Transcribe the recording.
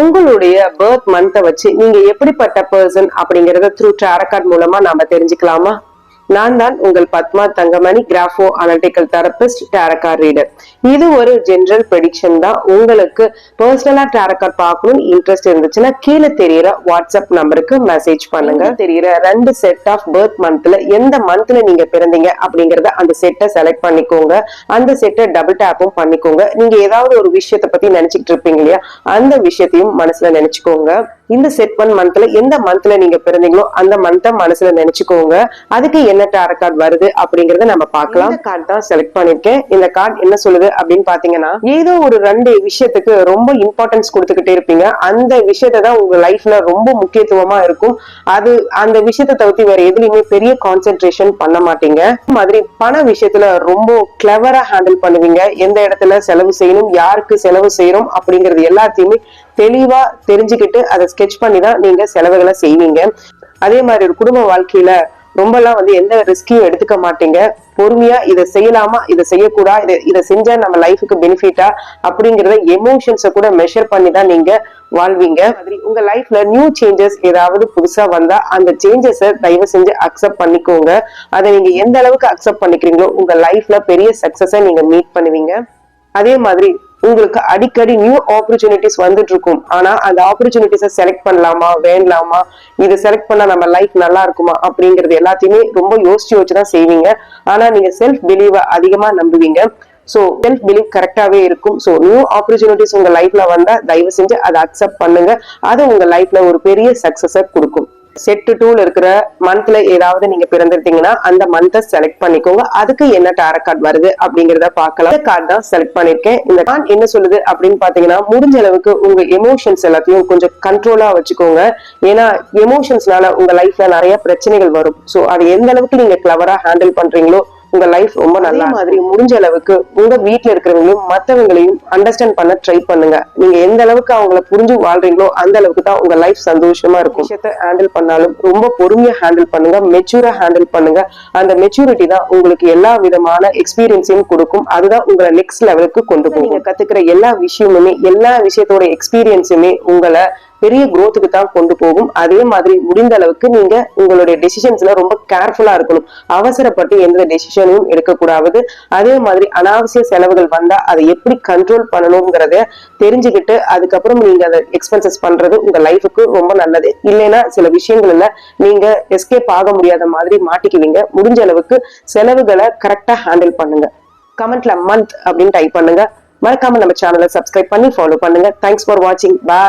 உங்களுடைய பர்த் மந்த்தை வச்சு நீங்க எப்படிப்பட்ட பர்சன் அப்படிங்கறத த்ரூ டாரோ கார்ட் மூலமா நாம தெரிஞ்சுக்கலாமா? நான் தான் உங்கள் Padma Thangamani, grapho analytical therapist, tarot card reader. இது ஒரு ஜெனரல் ப்ரெடிக்ஷன் தான். உங்களுக்கு பர்சனலா டாரோ கார்ட் பார்க்கணும்னு இன்ட்ரெஸ்ட் இருந்துச்சுன்னா கீழே தெரியற வாட்ஸ்அப் நம்பருக்கு மெசேஜ் பண்ணுங்க. தெரியற 2 செட் ஆஃப் பர்த் மந்த்ல எந்த மந்த்ல நீங்க பிறந்தீங்க அப்படிங்கறத அந்த செட்டை செலக்ட் பண்ணிக்கோங்க. அந்த செட்டை டபுள் டேப்பும் பண்ணிக்கோங்க. நீங்க ஏதாவது ஒரு விஷயத்த பத்தி நினைச்சிட்டு இருப்பீங்க இல்லையா, அந்த விஷயத்தையும் மனசுல நினைச்சுக்கோங்க. இந்த செட் 1 மந்த்ல எந்த மந்த்ல நீங்க பிறந்தீங்களோ அந்த மந்த்தை மனசுல நினைச்சுக்கோங்க. அதுக்கு என்ன டாரோ கார்டு வருது அப்படிங்கறத நம்ம பார்க்கலாம். இந்த கார்டு தான் செலக்ட் பண்ணிருக்கேன். இந்த கார்டு என்ன சொல்லுது அப்படின்னு பாத்தீங்கன்னா, ஏதோ ஒரு 2 விஷயத்துக்கு ரொம்ப இம்பார்ட்டன்ஸ் கொடுத்துக்கிட்டே இருப்பீங்க. அந்த விஷயத்தை தான் உங்க லைஃப்ல ரொம்ப முக்கியத்துவமா இருக்கும். அது அந்த விஷயத்தை தவிர்த்து வேற எதுலயுமே பெரிய கான்சென்ட்ரேஷன் பண்ண மாட்டீங்க. மாதிரி பண விஷயத்துல ரொம்ப கிளவரா ஹேண்டில் பண்ணுவீங்க. எந்த இடத்துல செலவு செய்யணும், யாருக்கு செலவு செய்யறோம் அப்படிங்கறது எல்லாத்தையுமே தெளிவா தெரிஞ்சுக்கிட்டு அதை ஸ்கெட்ச் பண்ணி தான் நீங்க செலவுகளை செய்வீங்க. அதே மாதிரி ஒரு குடும்ப வாழ்க்கையில ரொம்பலாம் எந்த ரிஸ்கையும் எடுத்துக்க மாட்டீங்க. பொறுமையா இதை செய்யலாமா, இதை செய்யக்கூடாது, இதை செஞ்சா நம்ம லைஃபுக்கு பெனிஃபிட்டா அப்படிங்கறத எமோஷன்ஸை கூட மெஷர் பண்ணி தான் நீங்க வாழ்வீங்க. உங்க லைஃப்ல நியூ சேஞ்சஸ் ஏதாவது புதுசா வந்தா அந்த சேஞ்சஸை தயவு செஞ்சு அக்செப்ட் பண்ணிக்கோங்க. அதை நீங்க எந்த அளவுக்கு அக்செப்ட் பண்ணிக்கிறீங்களோ உங்க லைஃப்ல பெரிய சக்சஸை நீங்க மீட் பண்ணுவீங்க. அதே மாதிரி உங்களுக்கு அடிக்கடி நியூ ஆப்பர்ச்சுனிட்டிஸ் வந்துட்டு இருக்கும். ஆனா அந்த ஆப்பர்ச்சுனிட்டிஸை செலக்ட் பண்ணலாமா வேண்டாமா, இதை செலக்ட் பண்ணா நம்ம லைஃப் நல்லா இருக்குமா அப்படிங்கறது எல்லாத்தையுமே ரொம்ப யோசிச்சு வச்சுதான் செய்வீங்க. ஆனா நீங்க செல்ஃப் பிலீவ அதிகமா நம்புவீங்க. சோ செல்ஃப் பிலீவ் கரெக்டாவே இருக்கும். சோ நியூ ஆப்பர்ச்சுனிட்டிஸ் உங்க லைஃப்ல வந்தா தயவு செஞ்சு அதை அக்செப்ட் பண்ணுங்க. அது உங்க லைஃப்ல ஒரு பெரிய சக்சஸ கொடுக்கும். செட் 2ல இருக்கிற மந்த்ல ஏதாவது நீங்க பிறந்திருந்தீங்கன்னா அந்த மந்த்தை செலக்ட் பண்ணிக்கோங்க. அதுக்கு என்ன டாரோ கார்டு வருது அப்படிங்கறத பார்க்கலாம். இந்த கார்டு தான் செலக்ட் பண்ணிருக்கேன். இந்த கார்டு என்ன சொல்லுது அப்படின்னு பாத்தீங்கன்னா, முடிஞ்ச அளவுக்கு உங்க எமோஷன்ஸ் எல்லாத்தையும் கொஞ்சம் கண்ட்ரோலா வச்சுக்கோங்க. ஏன்னா எமோஷன்ஸ்னால உங்க லைஃப்ல நிறைய பிரச்சனைகள் வரும். சோ அது எந்த அளவுக்கு நீங்க கிளவரா ஹேண்டில் பண்றீங்களோ உங்க லைஃப் ரொம்ப நல்ல மாதிரி. முடிஞ்ச அளவுக்கு உங்க வீட்டுல இருக்கிறவங்களையும் மத்தவங்களையும் அண்டர்ஸ்டாண்ட் பண்ண ட்ரை பண்ணுங்க. நீங்க எந்த அளவுக்கு அவங்களை புரிஞ்சு வாழ்றீங்களோ அந்த அளவுக்கு தான் உங்க லைஃப் சந்தோஷமா இருக்கும். விஷயத்தை ஹேண்டில் பண்ணாலும் ரொம்ப பொறுமையா ஹேண்டில் பண்ணுங்க, மெச்சூரா ஹேண்டில் பண்ணுங்க. அந்த மெச்சூரிட்டி தான் உங்களுக்கு எல்லா விதமான எக்ஸ்பீரியன்ஸையும் கொடுக்கும். அதுதான் உங்களை நெக்ஸ்ட் லெவலுக்கு கொண்டு போகும். நீங்க கத்துக்கிற எல்லா விஷயமுமே, எல்லா விஷயத்தோட எக்ஸ்பீரியன்ஸுமே உங்களை பெரிய growthக்கு தான் கொண்டு போகும். அதே மாதிரி முடிந்த அளவுக்கு நீங்க உங்களுடைய டெசிஷன்ஸ்ல ரொம்ப கேர்ஃபுல்லா இருக்கணும். அவசரப்பட்டு எந்த டெசிஷனையும் எடுக்கக்கூடாது. அதே மாதிரி அனாவசிய செலவுகள் வந்தா அதை எப்படி கண்ட்ரோல் பண்ணணும்ங்கிறத தெரிஞ்சுக்கிட்டு அதுக்கப்புறம் நீங்க அதை எக்ஸ்பென்சஸ் பண்றது உங்க லைஃபுக்கு ரொம்ப நல்லது. இல்லைன்னா சில விஷயங்கள்ல நீங்க எஸ்கேப் ஆக முடியாத மாதிரி மாட்டிக்குவீங்க. முடிஞ்ச அளவுக்கு செலவுகளை கரெக்டா ஹேண்டில் பண்ணுங்க. கமெண்ட்ல மந்த் அப்படின்னு டைப் பண்ணுங்க. மறக்காம நம்ம சேனலை சப்ஸ்கிரைப் பண்ணி ஃபாலோ பண்ணுங்க. தேங்க்ஸ் ஃபார் வாட்சிங். பாய்.